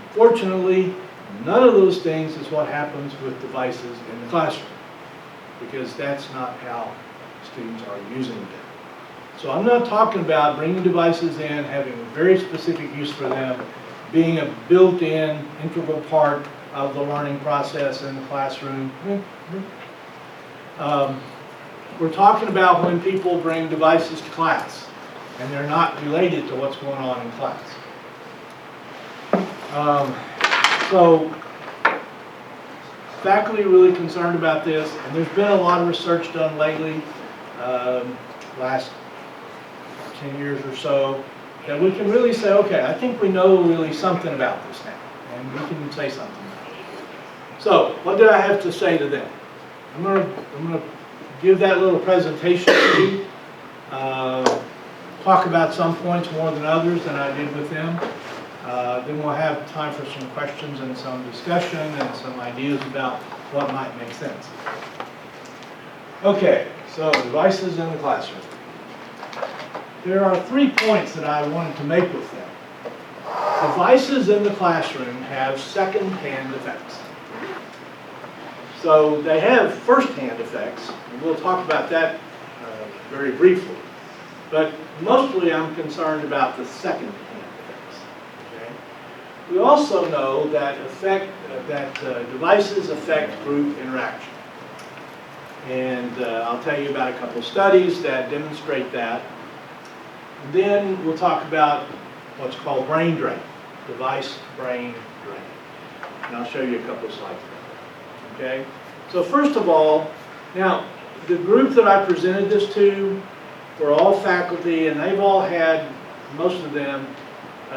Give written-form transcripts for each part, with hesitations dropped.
Unfortunately, none of those things is what happens with devices in the classroom, because that's not how students are using them. So I'm not talking about bringing devices in, having a very specific use for them, being a built-in, integral part of the learning process in the classroom. We're talking about when people bring devices to class, and they're not related to what's going on in class. So faculty are really concerned about this, and there's been a lot of research done lately, last 10 years or so, that we can really say, okay, I think we know really something about this now, and we can say something about it. So what do I have to say to them? I'm gonna give that little presentation to you, talk about some points more than others than I did with them. Then we'll have time for some questions and some discussion and some ideas about what might make sense. Okay, so devices in the classroom. There are 3 points that I wanted to make with them. Devices in the classroom have second-hand effects. So they have first-hand effects, and we'll talk about that very briefly. But mostly I'm concerned about the second-hand effects. Okay? We also know that devices affect group interaction. And I'll tell you about a couple of studies that demonstrate that. And then we'll talk about what's called brain drain, device brain drain. And I'll show you a couple of slides. Okay? So first of all, now the group that I presented this to were all faculty, and they've all had, most of them,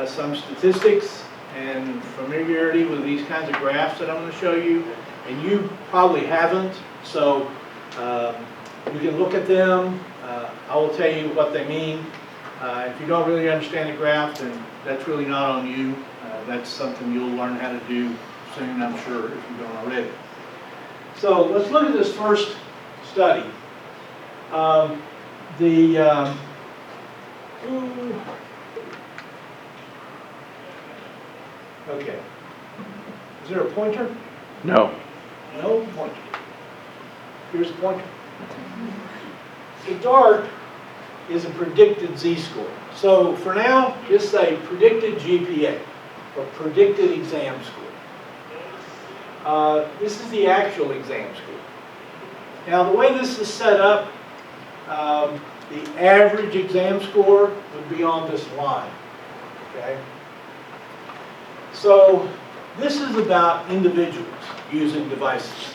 some statistics and familiarity with these kinds of graphs that I'm going to show you, and you probably haven't, so you can look at them. I will tell you what they mean. If you don't really understand the graph, then that's really not on you. That's something you'll learn how to do soon, I'm sure, if you don't already. So let's look at this first study. Okay. Is there a pointer? No. No pointer. Here's a pointer. The dart is a predicted z-score. So for now, just say predicted GPA, or predicted exam score. This is the actual exam score. Now the way this is set up, the average exam score would be on this line. Okay? So this is about individuals using devices.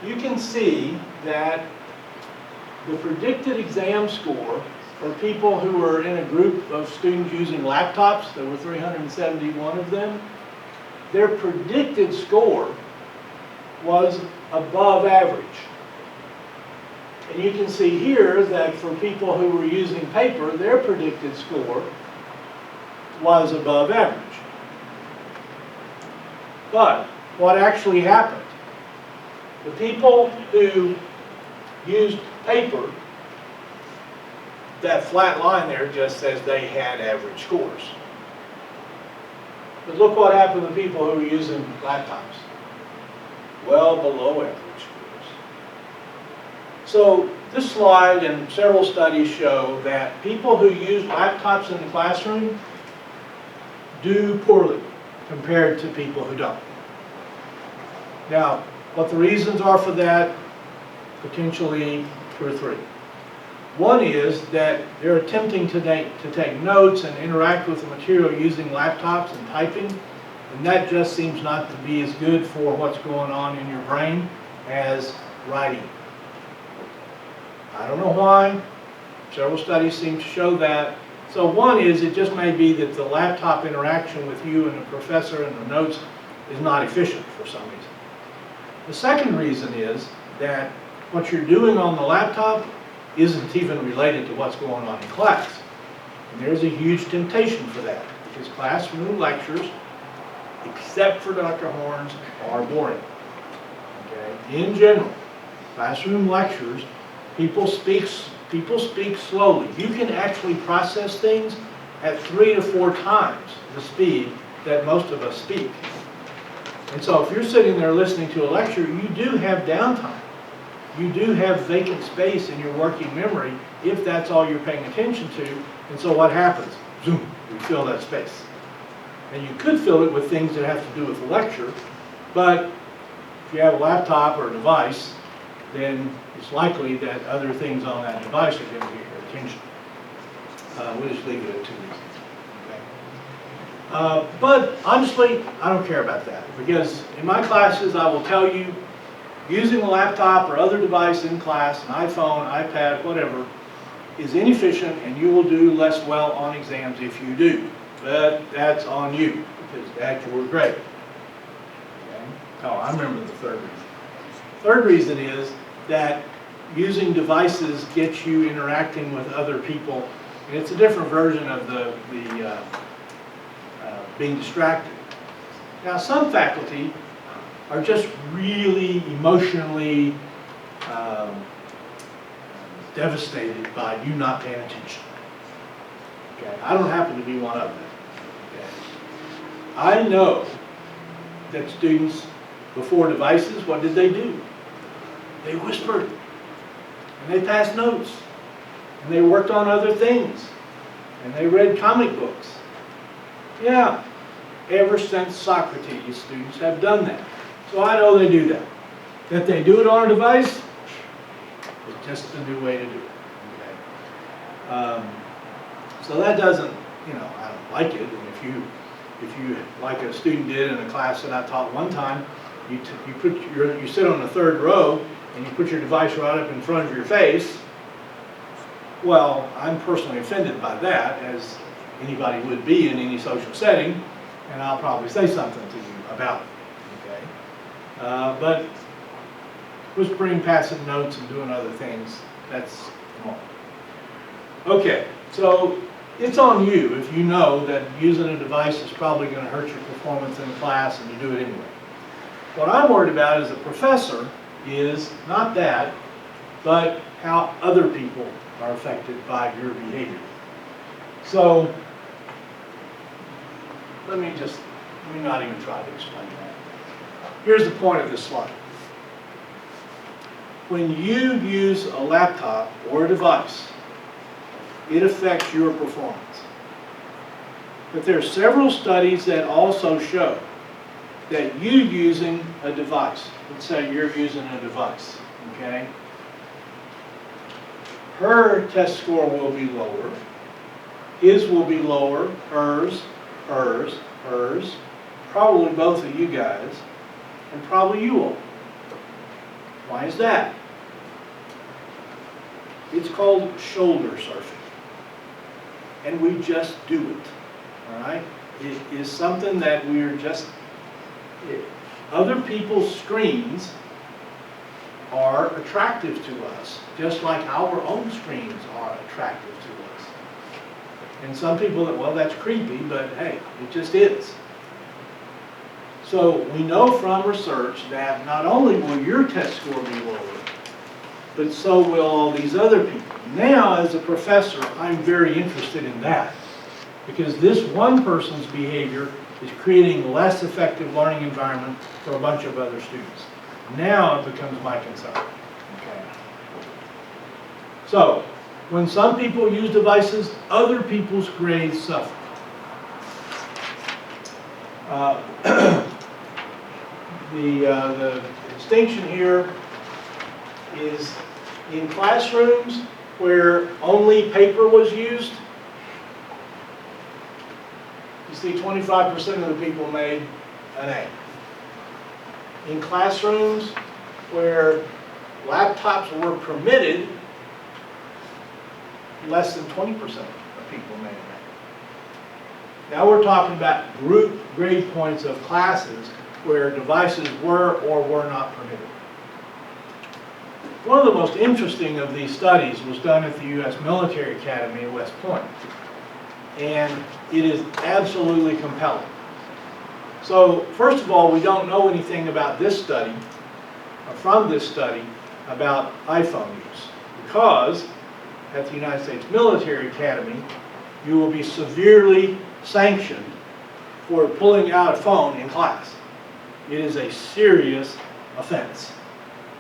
You can see that the predicted exam score for people who were in a group of students using laptops, there were 371 of them, their predicted score was above average. And you can see here that for people who were using paper, their predicted score was above average. But what actually happened? The people who used paper, that flat line there just says they had average scores. But look what happened to people who were using laptops. Well below average scores. So this slide and several studies show that people who use laptops in the classroom do poorly compared to people who don't. Now, what the reasons are for that, potentially 2 or 3. One is that they're attempting to take notes and interact with the material using laptops and typing, and that just seems not to be as good for what's going on in your brain as writing. I don't know why. Several studies seem to show that. So one is it just may be that the laptop interaction with you and the professor and the notes is not efficient for some reason. The second reason is that what you're doing on the laptop isn't even related to what's going on in class. And there's a huge temptation for that, because classroom lectures, except for Dr. Horn's, are boring. Okay? In general, classroom lectures, people speak slowly. You can actually process things at 3 to 4 times the speed that most of us speak. And so if you're sitting there listening to a lecture, you do have downtime. You do have vacant space in your working memory if that's all you're paying attention to. And so what happens? Zoom, you fill that space. And you could fill it with things that have to do with the lecture, but if you have a laptop or a device, then it's likely that other things on that device are going to get your attention. We'll just leave it at 2 reasons. Okay? But honestly, I don't care about that, because in my classes I will tell you, using a laptop or other device in class, an iPhone, iPad, whatever, is inefficient, and you will do less well on exams if you do. But that's on you, because that's your grade. Okay? Oh, I remember the third reason. Third reason is that using devices gets you interacting with other people, and it's a different version of the being distracted. Now, some faculty are just really emotionally devastated by you not paying attention. Okay, I don't happen to be one of them. Okay. I know that students before devices, what did they do? They whispered, and they passed notes, and they worked on other things, and they read comic books. Yeah, ever since Socrates, students have done that. So I know they do that. That they do it on a device, it's just a new way to do it. Okay? So that doesn't, I don't like it. And if you like a student did in a class that I taught one time, you sit on the third row and you put your device right up in front of your face. Well, I'm personally offended by that, as anybody would be in any social setting, and I'll probably say something to you about it. Okay? But whispering, passing notes, and doing other things, that's normal. Okay, so it's on you if you know that using a device is probably going to hurt your performance in class and you do it anyway. What I'm worried about as a professor is not that, but how other people are affected by your behavior. So, let me not even try to explain that. Here's the point of this slide. When you use a laptop or a device, it affects your performance. But there are several studies that also show that you using a device, let's say you're using a device, okay? Her test score will be lower, his will be lower, hers, probably both of you guys, and probably you all. Why is that? It's called shoulder surfing. And we just do it, all right? It is something that we're just, other people's screens are attractive to us, just like our own screens are attractive to us. And some people that, well, that's creepy, but hey, it just is. So we know from research that not only will your test score be lower, but so will all these other people. Now, as a professor, I'm very interested in that, because this one person's behavior is creating a less effective learning environment for a bunch of other students. Now it becomes my concern. Okay. So, when some people use devices, other people's grades suffer. The distinction here is in classrooms where only paper was used. You see 25% of the people made an A. In classrooms where laptops were permitted, less than 20% of people made an A. Now we're talking about group grade points of classes where devices were or were not permitted. One of the most interesting of these studies was done at the U.S. Military Academy at West Point. And it is absolutely compelling. So, first of all, we don't know anything about this study, or from this study, about iPhone use. Because at the United States Military Academy, you will be severely sanctioned for pulling out a phone in class. It is a serious offense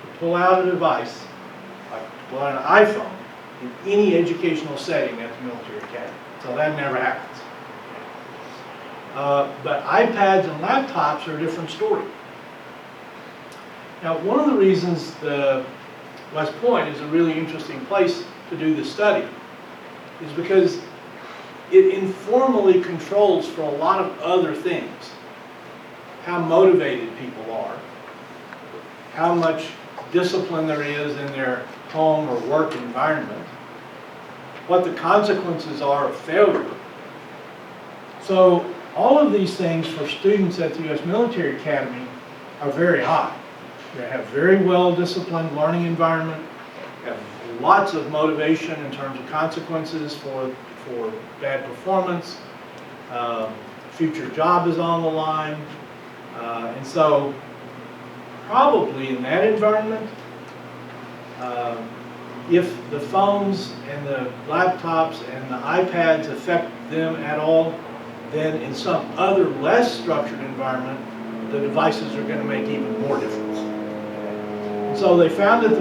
to pull out a device, like to pull out an iPhone, in any educational setting at the military academy. So that never happens. But iPads and laptops are a different story. Now, one of the reasons the West Point is a really interesting place to do this study is because it informally controls for a lot of other things. How motivated people are, how much discipline there is in their home or work environment, what the consequences are of failure. So all of these things for students at the U.S. Military Academy are very high. They have very well-disciplined learning environment, have lots of motivation in terms of consequences for bad performance, future job is on the line, and so probably in that environment, if the phones and the laptops and the iPads affect them at all, then in some other less structured environment, the devices are going to make even more difference. And so they found that the